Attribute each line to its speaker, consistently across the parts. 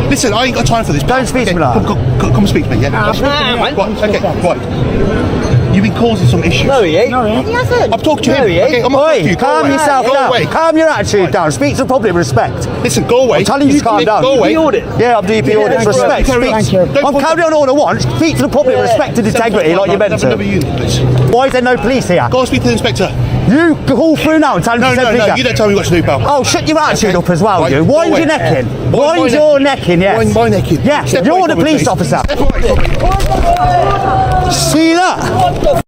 Speaker 1: Listen, I ain't got time for this.
Speaker 2: Don't speak to me like that.
Speaker 1: Come and speak to me, yeah? Right. You've been causing some issues.
Speaker 2: No, he ain't. He hasn't.
Speaker 1: I've talked to him.
Speaker 2: No, he ain't.
Speaker 1: Okay, I'm
Speaker 2: Oi, calm yourself
Speaker 1: Go
Speaker 2: down.
Speaker 1: away.
Speaker 2: Calm your attitude down. Speak to the public with respect.
Speaker 1: Listen, go away.
Speaker 2: I'm telling you to calm down.
Speaker 1: Go away.
Speaker 2: Yeah, I'm DP audit. Respect.
Speaker 1: Thank you.
Speaker 2: I'm carrying on all I want. Speak to the public with respect and integrity like you're meant to. Why is there no police here?
Speaker 1: Go and speak to the inspector.
Speaker 2: You call through now and tell him to send
Speaker 1: No, you don't tell me what to do, pal.
Speaker 2: Oh, shut your attitude up as well,
Speaker 1: Right,
Speaker 2: you. Wind your neck in. Wind your neck in, yes.
Speaker 1: Wind my neck in.
Speaker 2: Yeah,
Speaker 1: Step
Speaker 2: you're
Speaker 1: away
Speaker 2: the
Speaker 1: from me,
Speaker 2: police
Speaker 1: please.
Speaker 2: officer.
Speaker 1: Step away from me.
Speaker 2: See that?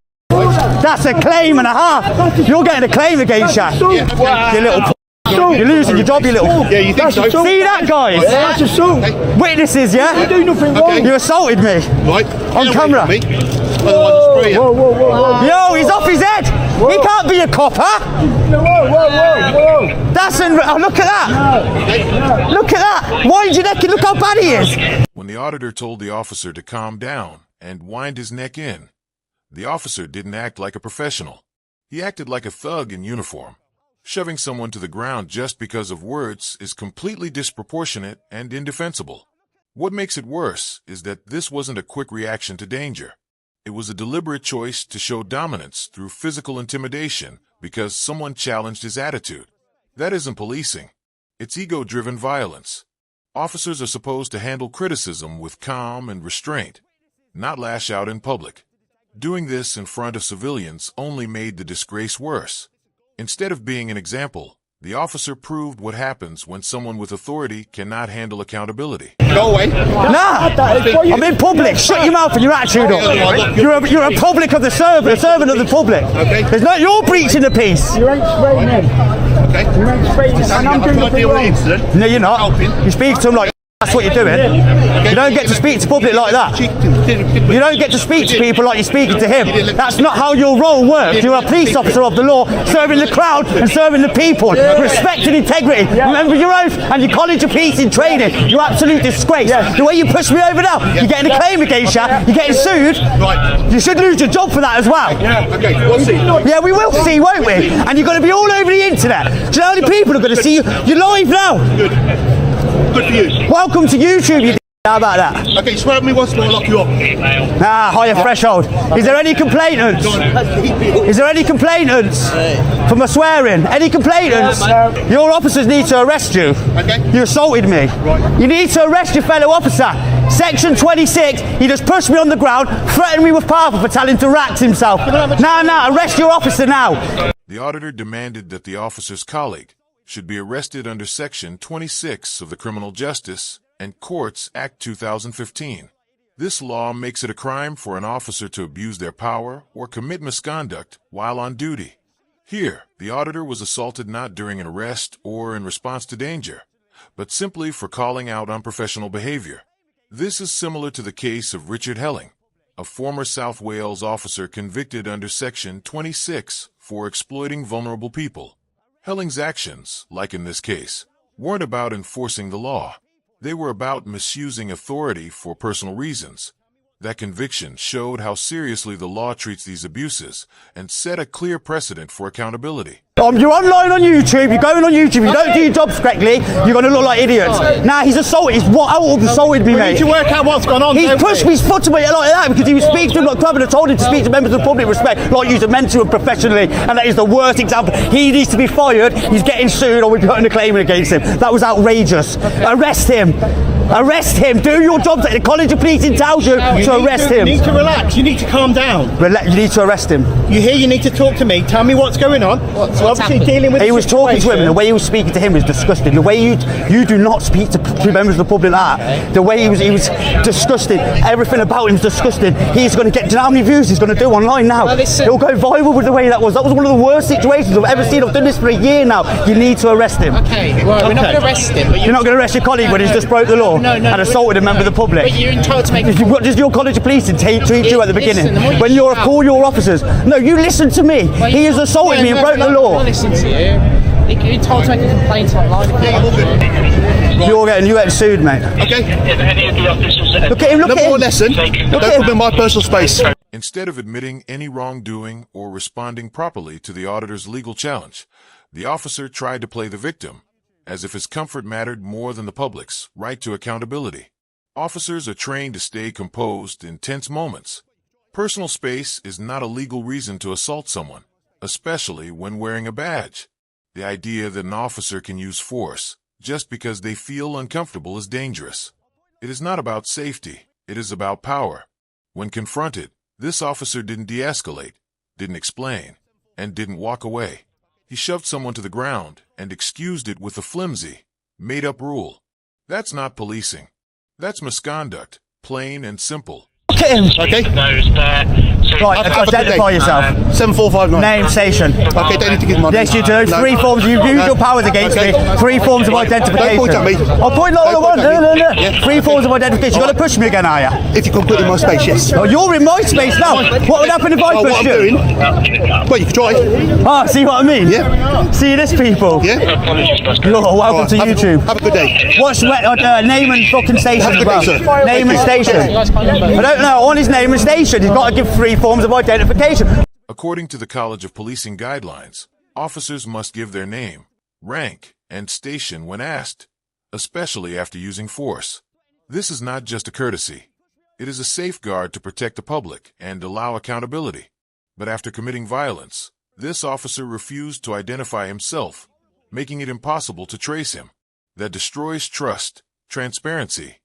Speaker 2: That's a claim and a half. You're getting a claim against you. You little you're losing your job, you little.
Speaker 1: Yeah, you think so?
Speaker 2: See that, guys?
Speaker 3: That's assault.
Speaker 2: Witnesses, yeah?
Speaker 3: You do nothing wrong.
Speaker 2: You assaulted me.
Speaker 1: Right.
Speaker 2: On camera.
Speaker 1: Otherwise I'll spray you.
Speaker 3: Whoa.
Speaker 2: Yo, he's off his head. He can't be a copper.
Speaker 3: Whoa.
Speaker 2: That's look at that. Look at that. Wind your neck and look how bad he is.
Speaker 4: When the auditor told the officer to calm down and wind his neck in, the officer didn't act like a professional. He acted like a thug in uniform. Shoving someone to the ground just because of words is completely disproportionate and indefensible. What makes it worse is that this wasn't a quick reaction to danger. It was a deliberate choice to show dominance through physical intimidation because someone challenged his attitude. That isn't policing. It's ego-driven violence. Officers are supposed to handle criticism with calm and restraint, not lash out in public. Doing this in front of civilians only made the disgrace worse. Instead of being an example, the officer proved what happens when someone with authority cannot handle accountability.
Speaker 1: Go away.
Speaker 2: Nah, I'm in public. Shut your mouth and your attitude up. You're a public of the servant, a servant of the public.
Speaker 1: Okay.
Speaker 2: There's no, you're breaching the peace.
Speaker 3: You ain't spraying him.
Speaker 1: Okay.
Speaker 3: You ain't spraying him. And I'm doing nothing wrong.
Speaker 2: No, you're not. You speak to him like that's what you're doing. You don't get to speak to public like that. You don't get to speak to people like you're speaking to him. That's not how your role works. You're a police officer of the law, serving the crowd and serving the people. Respect and integrity. Remember your oath and your college of peace in training. You're absolute disgrace. The way you push me over now, you're getting a claim against you. You're getting sued.
Speaker 1: Right.
Speaker 2: You should lose your job for that as well.
Speaker 1: Okay, we'll see.
Speaker 2: Yeah, we will see, won't we? And you're going to be all over the internet. Do you know how many people are going to see you? You're live now.
Speaker 1: Good for you.
Speaker 2: Welcome to YouTube, you how about that?
Speaker 1: Okay, swear at me once more, I'll lock you up.
Speaker 2: Higher threshold. Is there any complainants? Is there any complainants for my swearing? Any complainants? Your officers need to arrest you.
Speaker 1: Okay.
Speaker 2: You assaulted me. You need to arrest your fellow officer. Section 26, he just pushed me on the ground, threatened me with powerful for telling him to rax himself. Now, arrest your officer now.
Speaker 4: The auditor demanded that the officer's colleague should be arrested under Section 26 of the Criminal Justice and Courts Act 2015. This law makes it a crime for an officer to abuse their power or commit misconduct while on duty. Here, the auditor was assaulted not during an arrest or in response to danger, but simply for calling out unprofessional behavior. This is similar to the case of Richard Helling, a former South Wales officer convicted under Section 26 for exploiting vulnerable people. Helling's actions, like in this case, weren't about enforcing the law. They were about misusing authority for personal reasons. That conviction showed how seriously the law treats these abuses and set a clear precedent for accountability.
Speaker 2: You're online on YouTube, you're going on YouTube, you don't do your jobs correctly, you're going to look like idiots. Nah, he's assaulted, assaulted me, mate.
Speaker 3: We need to work out what's gone on.
Speaker 2: He's pushed me, his foot to me like that because he was speaking to him like Club and told him to speak to members of the public respect like you're meant to and professionally, and that is the worst example. He needs to be fired, he's getting sued or we're putting a claim against him. That was outrageous. Arrest him. Arrest him. Do your job that the College of Policing tells you to arrest him.
Speaker 3: You need to relax. You need to calm down.
Speaker 2: You need to arrest him.
Speaker 3: You hear? You need to talk to me. Tell me what's going on.
Speaker 5: What's
Speaker 3: obviously dealing with.
Speaker 2: He was talking to him, and the way he was speaking to him was disgusting. The way you do not speak to members of the public like that. The way he was disgusting. Everything about him is disgusting. He's going to get. Do you know how many views he's going to do online now?
Speaker 5: Well,
Speaker 2: he'll go viral with the way that was. That was one of the worst situations I've ever seen. I've done this for a year now. You need to arrest him.
Speaker 5: Okay, well, we're not going to arrest him. But
Speaker 2: You're not going to arrest your colleague when he's just broke the law and assaulted a member of the public.
Speaker 5: But you're entitled to make.
Speaker 2: What does your College of Policing teach you at the beginning?
Speaker 5: Listen,
Speaker 2: When you're call your officers. No, you listen to me.
Speaker 5: Well,
Speaker 2: He has assaulted me and broke the law.
Speaker 5: I'm listening to you. You're entitled to make a complaint online.
Speaker 2: You're getting sued, mate.
Speaker 1: Okay.
Speaker 2: Look at him, look
Speaker 1: No
Speaker 2: at
Speaker 1: more
Speaker 2: him.
Speaker 1: lesson. Don't come in my personal space.
Speaker 4: Instead of admitting any wrongdoing or responding properly to the auditor's legal challenge, the officer tried to play the victim, as if his comfort mattered more than the public's right to accountability. Officers are trained to stay composed in tense moments. Personal space is not a legal reason to assault someone, especially when wearing a badge. The idea that an officer can use force just because they feel uncomfortable is dangerous. It is not about safety, it is about power. When confronted, this officer didn't de-escalate, didn't explain, and didn't walk away. He shoved someone to the ground and excused it with a flimsy, made-up rule. That's not policing. That's misconduct, plain and simple.
Speaker 2: Look at him.
Speaker 1: Okay.
Speaker 2: Right, identify yourself.
Speaker 1: 7459.
Speaker 2: Name, station.
Speaker 1: Okay, don't need to give money.
Speaker 2: Yes, you do.
Speaker 1: No.
Speaker 2: Three forms. You've used your powers against
Speaker 1: Okay.
Speaker 2: me. Three forms of identification.
Speaker 1: Don't point at me.
Speaker 2: I'll point all I
Speaker 1: Don't
Speaker 2: want.
Speaker 1: point at
Speaker 2: No,
Speaker 1: me.
Speaker 2: no, no.
Speaker 1: Yeah.
Speaker 2: Three forms of identification. You're going to push me again, are you?
Speaker 1: If you can put in my space, yes.
Speaker 2: Oh, you're in my space now. What would happen if I
Speaker 1: Oh, what
Speaker 2: pushed
Speaker 1: I'm
Speaker 2: you?
Speaker 1: doing? Well, you can try.
Speaker 2: Ah, see what I mean?
Speaker 1: Yeah.
Speaker 2: See this, people?
Speaker 1: Yeah.
Speaker 2: You're welcome to
Speaker 1: Have a-
Speaker 2: YouTube.
Speaker 1: Have a good day.
Speaker 2: What's name and fucking station
Speaker 1: Have a
Speaker 2: as
Speaker 1: good
Speaker 2: well?
Speaker 1: day, sir.
Speaker 2: Name and station. I don't know. On his name and station, he's got to give three forms of identification.
Speaker 4: According to the College of Policing guidelines, officers must give their name, rank, and station when asked, especially after using force. This is not just a courtesy. It is a safeguard to protect the public and allow accountability. But after committing violence, this officer refused to identify himself, making it impossible to trace him. That destroys trust, transparency,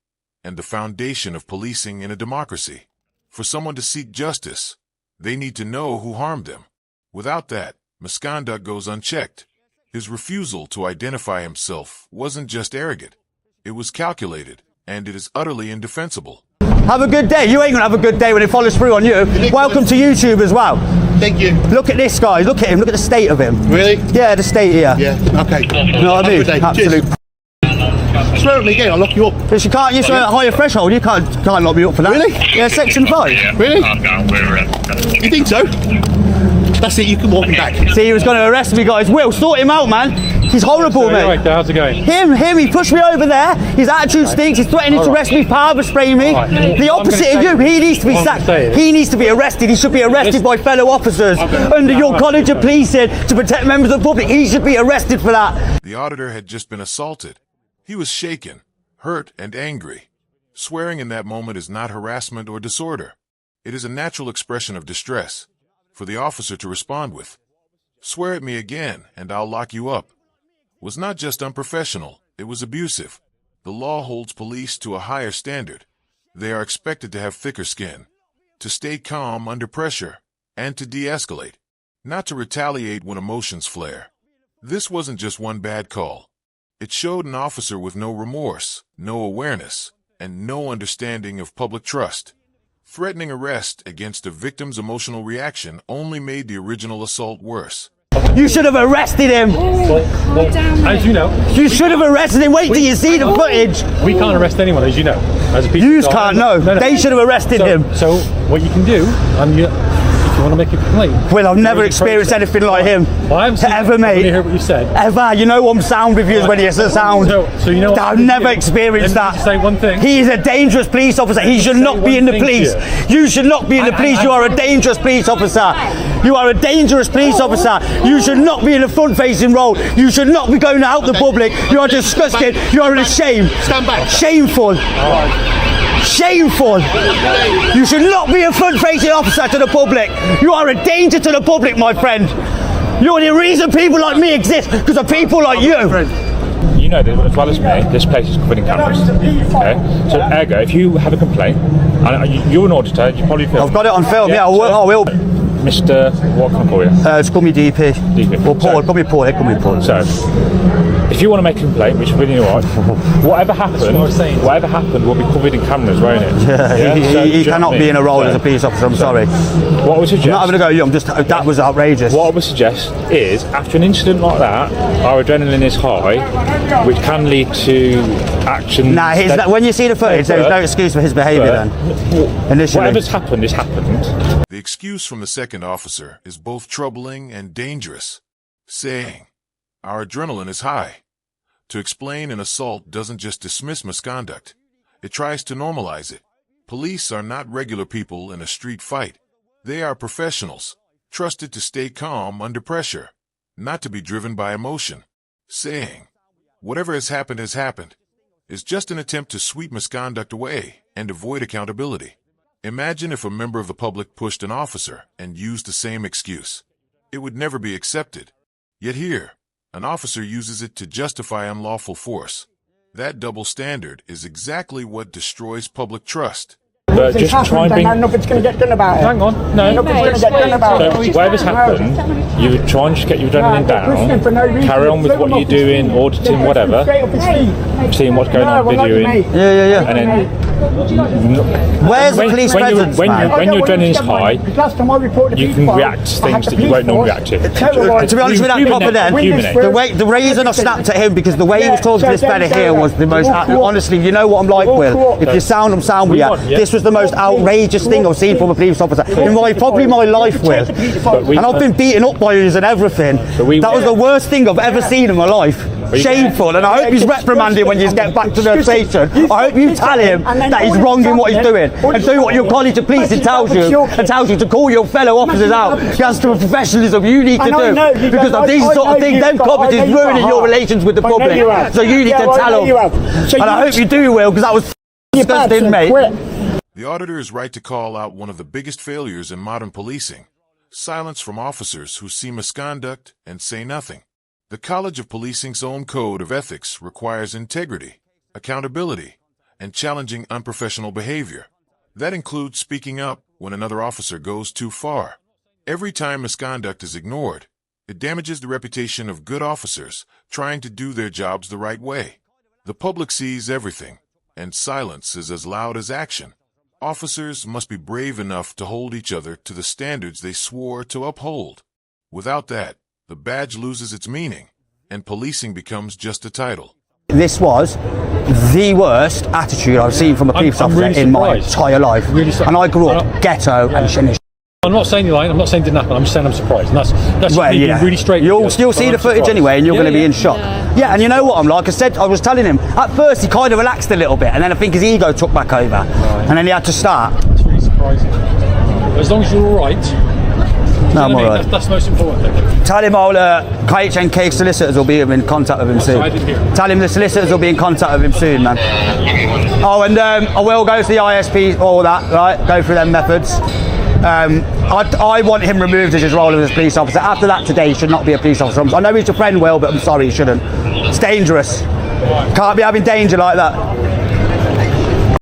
Speaker 4: and the foundation of policing in a democracy. For someone to seek justice, they need to know who harmed them. Without that, misconduct goes unchecked. His refusal to identify himself wasn't just arrogant. It was calculated, and it is utterly indefensible.
Speaker 2: Have a good day. You ain't going to have a good day when it follows through on you. Welcome to YouTube as well.
Speaker 1: Thank you.
Speaker 2: Look at this guy. Look at him. Look at the state of him.
Speaker 1: Really?
Speaker 2: Yeah, the state here.
Speaker 1: Yeah. Okay.
Speaker 2: You know what I mean?
Speaker 1: Have a good day.
Speaker 2: Absolute.
Speaker 1: Cheers. Swear at me again, I'll lock you up.
Speaker 2: Because you can't use a higher threshold. You can't lock me up for that.
Speaker 1: Really?
Speaker 2: Yeah, section 5.
Speaker 1: Really? You think so? That's it, you can walk him back.
Speaker 2: See, he was going to arrest me, guys. Will, sort him out, man. He's horrible, mate.
Speaker 6: Right, how's it going?
Speaker 2: Him, he pushed me over there. His attitude stinks. He's threatening to arrest me, power spray me.
Speaker 6: Right.
Speaker 2: The opposite of you. He needs to be sacked. He needs to be arrested. He should be arrested by fellow officers under your College of Policing to protect members of the public. He should be arrested for that.
Speaker 4: The auditor had just been assaulted. He was shaken, hurt, and angry. Swearing in that moment is not harassment or disorder. It is a natural expression of distress for the officer to respond with. Swear at me again, and I'll lock you up. Was not just unprofessional, it was abusive. The law holds police to a higher standard. They are expected to have thicker skin, to stay calm under pressure, and to de-escalate, not to retaliate when emotions flare. This wasn't just one bad call. It showed an officer with no remorse, no awareness, and no understanding of public trust. Threatening arrest against a victim's emotional reaction only made the original assault worse.
Speaker 2: You should have arrested him.
Speaker 6: As you know,
Speaker 2: You should have arrested him. Wait till you see the footage.
Speaker 6: we can't arrest anyone, as you know. As a people,
Speaker 2: Yous can't know. They should have arrested him.
Speaker 6: So what you can do, if you want to make a complaint.
Speaker 2: Well, I've never
Speaker 6: there is a
Speaker 2: experienced
Speaker 6: process.
Speaker 2: anything like him.
Speaker 6: Well, I haven't seen
Speaker 2: Ever,
Speaker 6: it.
Speaker 2: mate.
Speaker 6: Let me hear what you said.
Speaker 2: Ever. You know I'm sound with you when you say sound.
Speaker 6: So you know what
Speaker 2: I've
Speaker 6: I'm
Speaker 2: never
Speaker 6: gonna do?
Speaker 2: experienced
Speaker 6: Let me
Speaker 2: that.
Speaker 6: just say one thing.
Speaker 2: He is a dangerous police officer. He should
Speaker 6: say
Speaker 2: not be
Speaker 6: one
Speaker 2: in the
Speaker 6: thing to
Speaker 2: police.
Speaker 6: you.
Speaker 2: You should not be in the police. You are a dangerous police officer. You are a dangerous police officer. You should not be in a front-facing role. You should not be going out the public. You are disgusting. You are a shame.
Speaker 1: Stand back.
Speaker 2: Shameful. Shameful. You should not be a front-facing officer to the public. You are a danger to the public, my friend. You're the reason people like me exist, because of people like you.
Speaker 7: You know that as well as me, this place is covered in cameras. Okay? So, ergo, if you have a complaint, and you're an auditor, you probably feel.
Speaker 2: I've got it on film. Yeah, I will.
Speaker 7: Mr. What can I call you?
Speaker 2: Just call me DP.
Speaker 7: DP.
Speaker 2: Or Paul. Call me Paul. Call me Paul.
Speaker 7: So, if you want to make a complaint, which really right, whatever happened will be covered in cameras, won't it?
Speaker 2: He cannot be in a role as a police officer. I'm sorry.
Speaker 7: What I would suggest.
Speaker 2: I'm not having to go. I'm just. That was outrageous.
Speaker 7: What I would suggest is, after an incident like that, our adrenaline is high, which can lead to action.
Speaker 2: Nah, when you see the footage, there's no excuse for his behaviour then. Initially.
Speaker 7: Whatever's happened is happened.
Speaker 4: The excuse from the second officer is both troubling and dangerous, saying, "Our adrenaline is high." To explain an assault doesn't just dismiss misconduct. It tries to normalize it. Police are not regular people in a street fight. They are professionals, trusted to stay calm under pressure, not to be driven by emotion. Saying, Whatever has happened, is just an attempt to sweep misconduct away and avoid accountability. Imagine if a member of the public pushed an officer and used the same excuse. It would never be accepted. Yet here, an officer uses it to justify unlawful force. That double standard is exactly what destroys public trust.
Speaker 7: But just try and bring...
Speaker 8: Nothing's going to get done about it.
Speaker 7: Hang on, no.
Speaker 8: Nothing's going to get done about it.
Speaker 7: So whatever's happened, you would try and just get your adrenaline down, carry on with what you're doing, auditing, whatever, seeing what's going on, videoing.
Speaker 2: Yeah.
Speaker 7: And then...
Speaker 2: Where's the police presence,
Speaker 7: when
Speaker 2: man?
Speaker 7: your adrenaline is high, you can react to things that you won't normally react to.
Speaker 2: To be honest with that copper then, the reason I snapped at him, because the way he was talking to this fella here was the most, honestly, you know what I'm like, Will? If you sound, I'm sound with you. This was the most outrageous thing I've seen from a police officer in probably my life, Will. And I've been beaten up by yous and everything. That was the worst thing I've ever seen in my life. Shameful, and I hope he's reprimanded when you get back to the station. I hope you tell him that he's wrong in what he's doing, and do what your college of policing tells you to call your fellow officers out. That's the professionalism you need to do, because of these sort of things, them comments is ruining your relations with the public. So you need to tell them, and I hope you do, Will, because that was disgusting, mate.
Speaker 4: The auditor is right to call out one of the biggest failures in modern policing: silence from officers who see misconduct and say nothing. The College of Policing's own code of ethics requires integrity, accountability, and challenging unprofessional behavior. That includes speaking up when another officer goes too far. Every time misconduct is ignored, it damages the reputation of good officers trying to do their jobs the right way. The public sees everything, and silence is as loud as action. Officers must be brave enough to hold each other to the standards they swore to uphold. Without that, the badge loses its meaning, and policing becomes just a title.
Speaker 2: This was the worst attitude I've seen from a police officer
Speaker 6: really
Speaker 2: in my entire life. And I grew up ghetto and shit.
Speaker 6: I'm not saying you're lying, I'm not saying it didn't happen, I'm just saying I'm surprised. And that's
Speaker 2: Well,
Speaker 6: me being really straight.
Speaker 2: You'll still see the footage anyway, and you're going to be in shock. Yeah, and you know what I'm like? I said, I was telling him, at first he kind of relaxed a little bit, and then I think his ego took back over. And then he had to start.
Speaker 6: It's really surprising. But as long as you're alright,
Speaker 2: No, I'm alright.
Speaker 6: That's the most important thing.
Speaker 2: Tell him all KHNK solicitors will be in contact with him soon.
Speaker 6: I didn't hear.
Speaker 2: Tell him the solicitors will be in contact with him soon, man. Oh, and I will go to the ISP, all that, right? Go through them methods. I want him removed as his role as a police officer. After that today, he should not be a police officer. I know he's your friend, Will, but I'm sorry, he shouldn't. It's dangerous. Can't be having danger like that.